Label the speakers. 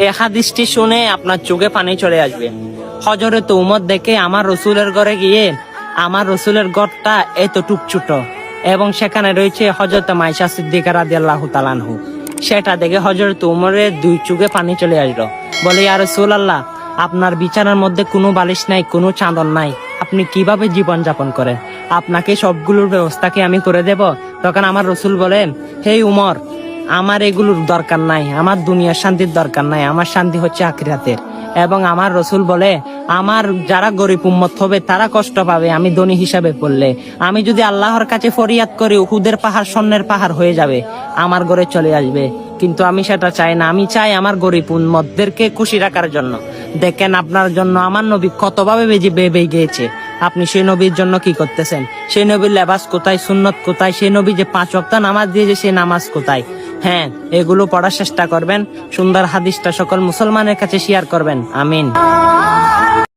Speaker 1: এই হাদিসটি শুনে আপনার চোখে পানি চলে আসবে। হযরত উমর দেখে আমার রসুলের ঘরে গিয়ে আমার রসুলের ঘরটা এতটুক ছোট এবং সেখানে রয়েছে হযরত মাইশা সিদ্দিকা রাদিয়াল্লাহু তাআলা আনহু। সেটা দেখে হযরত উমরের দুই চোখে পানি চলে আসলো। বলে, ইয়া রাসূলুল্লাহ, আপনার বিছানার মধ্যে কোনো বালিশ নাই, কোনো চাদর নাই, আপনি কিভাবে জীবন যাপন করেন? আপনাকে সবগুলোর ব্যবস্থা কি আমি করে দেব? তখন আমার রসুল বলেন, হে উমর, আমার এগুলোর দরকার নাই, আমার দুনিয়ার শান্তির দরকার নাই, আমার শান্তি হচ্ছে আখিরাতের। এবং আমার রসুল বলে, আমার যারা গরিব উম্মত হবে তারা কষ্ট পাবে আমি ধনী হিসাবে পড়লে। আমি যদি আল্লাহর কাছে ফরিয়াদ করি, উহুদের পাহাড় স্বর্ণের পাহাড় হয়ে যাবে, আমার ঘরে চলে আসবে। কিন্তু আমি সেটা চাই না, আমি চাই আমার গরিব উম্মতদেরকে খুশি রাখার জন্য। দেখেন আপনার জন্য আমার নবী কতভাবে বেবে গিয়েছে, আপনি সেই নবীর জন্য কি করতেছেন? সেই নবীর লেবাস কোথায়, সুন্নত কোথায়? সেই নবী যে 5 ওয়াক্ত নামাজ দিয়েছে, সেই নামাজ কোথায়? হ্যাঁ, এগুলো পড়ার চেষ্টা করবেন। সুন্দর হাদিসটা সকল মুসলমানের কাছে শেয়ার করবেন। আমিন।